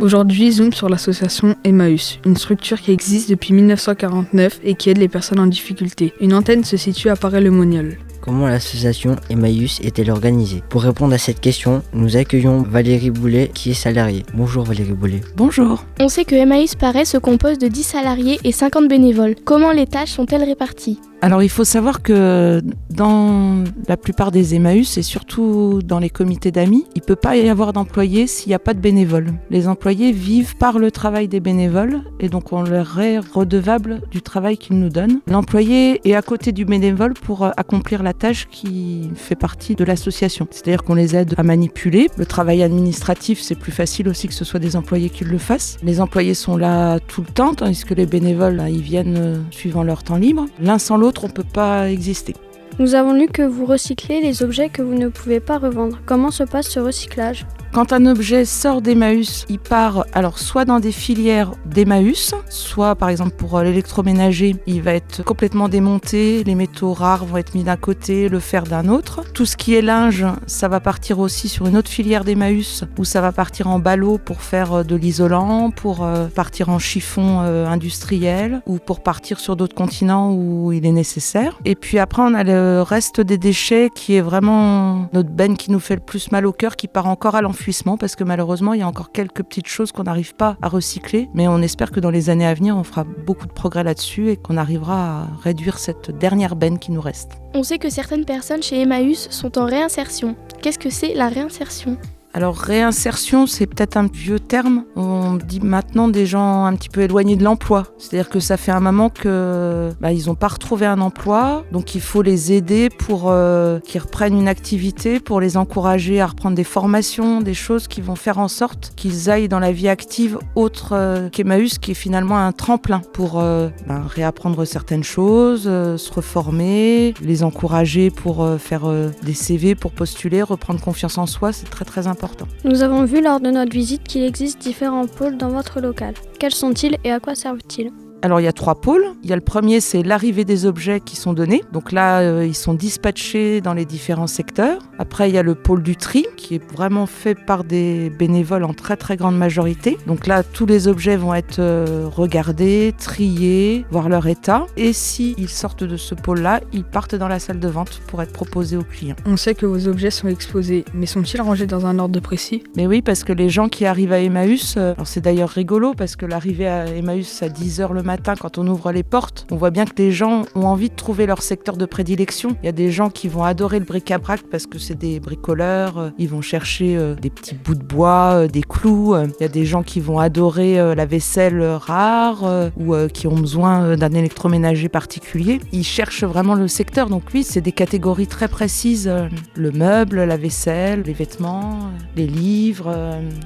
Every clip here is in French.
Aujourd'hui, zoom sur l'association Emmaüs, une structure qui existe depuis 1949 et qui aide les personnes en difficulté. Une antenne se situe à Paray-le-Monial. Comment l'association Emmaüs est-elle organisée? Pour répondre à cette question, nous accueillons Valérie Boulet qui est salariée. Bonjour Valérie Boulet. Bonjour. On sait que Emmaüs Paray se compose de 10 salariés et 50 bénévoles. Comment les tâches sont-elles réparties? Alors il faut savoir que dans la plupart des Emmaüs et surtout dans les comités d'amis, il ne peut pas y avoir d'employés s'il n'y a pas de bénévoles. Les employés vivent par le travail des bénévoles et donc on leur est redevable du travail qu'ils nous donnent. L'employé est à côté du bénévole pour accomplir la tâche qui fait partie de l'association. C'est-à-dire qu'on les aide à manipuler. Le travail administratif, c'est plus facile aussi que ce soit des employés qui le fassent. Les employés sont là tout le temps, tandis que les bénévoles, ils viennent suivant leur temps libre. L'un sans l'autre, on ne peut pas exister. Nous avons lu que vous recyclez les objets que vous ne pouvez pas revendre. Comment se passe ce recyclage ? Quand un objet sort d'Emmaüs, il part alors soit dans des filières d'Emmaüs, soit par exemple pour l'électroménager, il va être complètement démonté, les métaux rares vont être mis d'un côté, le fer d'un autre. Tout ce qui est linge, ça va partir aussi sur une autre filière d'Emmaüs où ça va partir en ballot pour faire de l'isolant, pour partir en chiffon industriel ou pour partir sur d'autres continents où il est nécessaire. Et puis après, on a le reste des déchets qui est vraiment notre benne qui nous fait le plus mal au cœur, qui part encore à l'enfouissement parce que malheureusement il y a encore quelques petites choses qu'on n'arrive pas à recycler, mais on espère que dans les années à venir on fera beaucoup de progrès là-dessus et qu'on arrivera à réduire cette dernière benne qui nous reste. On sait que certaines personnes chez Emmaüs sont en réinsertion. Qu'est-ce que c'est la réinsertion ? Alors réinsertion, c'est peut-être un vieux terme. On dit maintenant des gens un petit peu éloignés de l'emploi. C'est-à-dire que ça fait un moment que ils n'ont pas retrouvé un emploi, donc il faut les aider pour qu'ils reprennent une activité, pour les encourager à reprendre des formations, des choses qui vont faire en sorte qu'ils aillent dans la vie active autre qu'Emmaüs, qui est finalement un tremplin pour réapprendre certaines choses, se reformer, les encourager pour faire des CV, pour postuler, reprendre confiance en soi, c'est très très important. Nous avons vu lors de notre visite qu'il existe différents pôles dans votre local. Quels sont-ils et à quoi servent-ils ? Alors il y a 3 pôles. Il y a le premier, c'est l'arrivée des objets qui sont donnés. Donc là, ils sont dispatchés dans les différents secteurs. Après, il y a le pôle du tri, qui est vraiment fait par des bénévoles en très très grande majorité. Donc là, tous les objets vont être regardés, triés, voir leur état. Et s'ils sortent de ce pôle-là, ils partent dans la salle de vente pour être proposés aux clients. On sait que vos objets sont exposés, mais sont-ils rangés dans un ordre précis ? Mais oui, parce que les gens qui arrivent à Emmaüs, alors c'est d'ailleurs rigolo, parce que l'arrivée à Emmaüs à 10h le matin, quand on ouvre les portes, on voit bien que les gens ont envie de trouver leur secteur de prédilection. Il y a des gens qui vont adorer le bric-à-brac parce que c'est des bricoleurs, ils vont chercher des petits bouts de bois, des clous. Il y a des gens qui vont adorer la vaisselle rare ou qui ont besoin d'un électroménager particulier. Ils cherchent vraiment le secteur. Donc oui, c'est des catégories très précises. Le meuble, la vaisselle, les vêtements, les livres,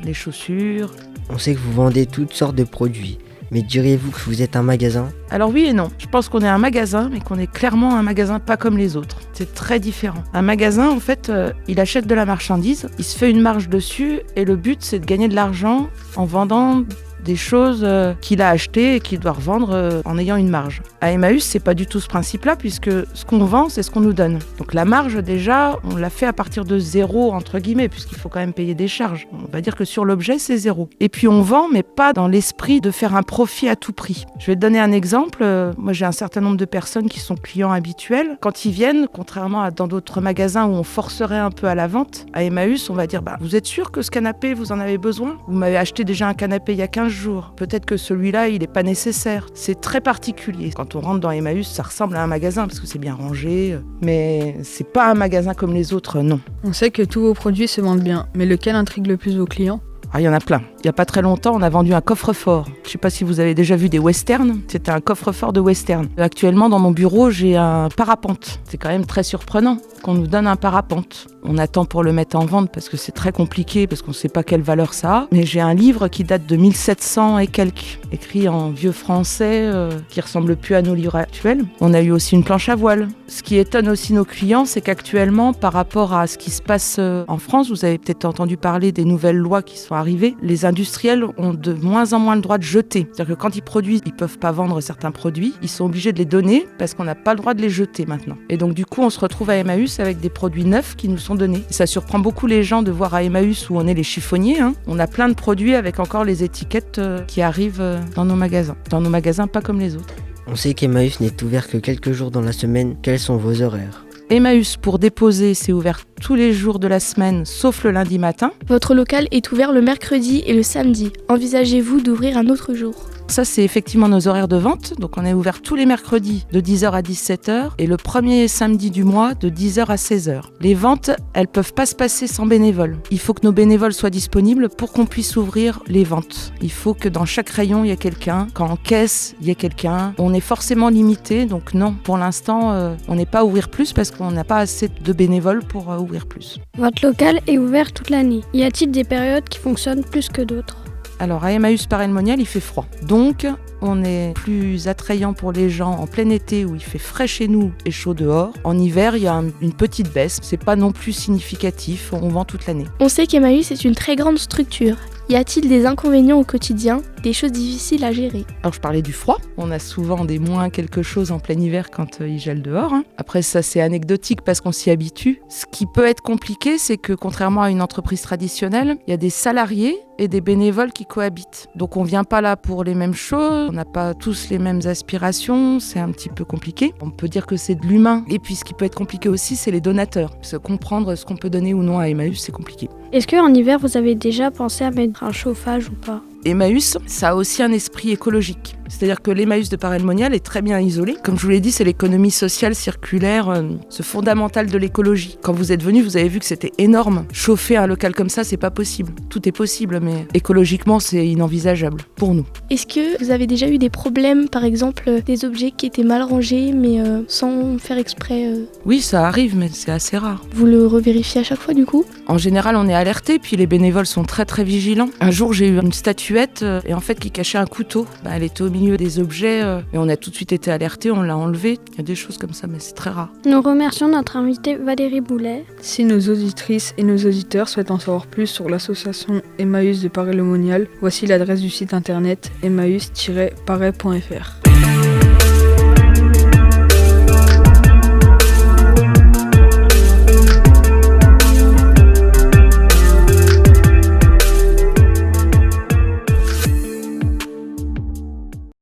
les chaussures. On sait que vous vendez toutes sortes de produits. Mais diriez-vous que vous êtes un magasin ? Alors oui et non. Je pense qu'on est un magasin, mais qu'on est clairement un magasin pas comme les autres. C'est très différent. Un magasin, en fait, il achète de la marchandise, il se fait une marge dessus, et le but, c'est de gagner de l'argent en vendant des choses qu'il a achetées et qu'il doit revendre en ayant une marge. À Emmaüs, c'est pas du tout ce principe-là, puisque ce qu'on vend, c'est ce qu'on nous donne. Donc la marge, déjà, on l'a fait à partir de 0, entre guillemets, puisqu'il faut quand même payer des charges. On va dire que sur l'objet, c'est 0. Et puis on vend, mais pas dans l'esprit de faire un profit à tout prix. Je vais te donner un exemple. Moi, j'ai un certain nombre de personnes qui sont clients habituels. Quand ils viennent, contrairement à dans d'autres magasins où on forcerait un peu à la vente, à Emmaüs, on va dire vous êtes sûr que ce canapé, vous en avez besoin ? Vous m'avez acheté déjà un canapé il y a 15 jours. Peut-être que celui-là, il n'est pas nécessaire. C'est très particulier. Quand on rentre dans Emmaüs, ça ressemble à un magasin parce que c'est bien rangé. Mais c'est pas un magasin comme les autres, non. On sait que tous vos produits se vendent bien, mais lequel intrigue le plus vos clients ? Il y en a plein. Il n'y a pas très longtemps, on a vendu un coffre-fort. Je ne sais pas si vous avez déjà vu des westerns. C'était un coffre-fort de western. Actuellement, dans mon bureau, j'ai un parapente. C'est quand même très surprenant qu'on nous donne un parapente. On attend pour le mettre en vente parce que c'est très compliqué, parce qu'on ne sait pas quelle valeur ça a. Mais j'ai un livre qui date de 1700 et quelques, écrit en vieux français, qui ressemble plus à nos livres actuels. On a eu aussi une planche à voile. Ce qui étonne aussi nos clients, c'est qu'actuellement, par rapport à ce qui se passe en France, vous avez peut-être entendu parler des nouvelles lois qui sont arrivées. Les industriels ont de moins en moins le droit de jeter. C'est-à-dire que quand ils produisent, ils peuvent pas vendre certains produits. Ils sont obligés de les donner parce qu'on n'a pas le droit de les jeter maintenant. Et donc du coup, on se retrouve à Emmaüs plus avec des produits neufs qui nous sont donnés. Et ça surprend beaucoup les gens de voir à Emmaüs où on est les chiffonniers. On a plein de produits avec encore les étiquettes qui arrivent dans nos magasins. Dans nos magasins, pas comme les autres. On sait qu'Emmaüs n'est ouvert que quelques jours dans la semaine. Quels sont vos horaires ? Emmaüs, pour déposer, c'est ouvert tous les jours de la semaine, sauf le lundi matin. Votre local est ouvert le mercredi et le samedi. Envisagez-vous d'ouvrir un autre jour ? Ça, c'est effectivement nos horaires de vente. Donc, on est ouvert tous les mercredis de 10h à 17h et le premier samedi du mois de 10h à 16h. Les ventes, elles peuvent pas se passer sans bénévoles. Il faut que nos bénévoles soient disponibles pour qu'on puisse ouvrir les ventes. Il faut que dans chaque rayon, il y ait quelqu'un. Quand en caisse, il y ait quelqu'un. On est forcément limité. Donc, non, pour l'instant, on n'est pas à ouvrir plus parce qu'on n'a pas assez de bénévoles pour ouvrir plus. Votre local est ouvert toute l'année. Y a-t-il des périodes qui fonctionnent plus que d'autres ? Alors à Emmaüs Paray-le-Monial, il fait froid. Donc on est plus attrayant pour les gens en plein été où il fait frais chez nous et chaud dehors. En hiver, il y a une petite baisse. C'est pas non plus significatif. On vend toute l'année. On sait qu'Emmaüs est une très grande structure. Y a-t-il des inconvénients au quotidien, des choses difficiles à gérer ? Alors je parlais du froid, on a souvent des moins quelque chose en plein hiver quand il gèle dehors. Après ça c'est anecdotique parce qu'on s'y habitue. Ce qui peut être compliqué, c'est que contrairement à une entreprise traditionnelle, il y a des salariés et des bénévoles qui cohabitent. Donc on vient pas là pour les mêmes choses, on n'a pas tous les mêmes aspirations, c'est un petit peu compliqué. On peut dire que c'est de l'humain. Et puis ce qui peut être compliqué aussi, c'est les donateurs. Parce que comprendre ce qu'on peut donner ou non à Emmaüs, c'est compliqué. Est-ce qu'en hiver, vous avez déjà pensé à mettre un chauffage ou pas ? Emmaüs, ça a aussi un esprit écologique. C'est-à-dire que l'Emmaüs de Paray-le-Monial est très bien isolé. Comme je vous l'ai dit, c'est l'économie sociale circulaire, ce fondamental de l'écologie. Quand vous êtes venus, vous avez vu que c'était énorme. Chauffer un local comme ça, c'est pas possible. Tout est possible, mais écologiquement, c'est inenvisageable pour nous. Est-ce que vous avez déjà eu des problèmes, par exemple des objets qui étaient mal rangés, mais sans faire exprès Oui, ça arrive, mais c'est assez rare. Vous le revérifiez à chaque fois, du coup ? En général, on est alerté, puis les bénévoles sont très très vigilants. Un jour, j'ai eu une statuette et en fait qui cachait un couteau. Elle était au milieu des objets et on a tout de suite été alerté, on l'a enlevé. Il y a des choses comme ça, mais c'est très rare. Nous remercions notre invitée Valérie Boulet. Si nos auditrices et nos auditeurs souhaitent en savoir plus sur l'association Emmaüs de Paray-le-Monial, voici l'adresse du site internet emmaüs-paray.fr.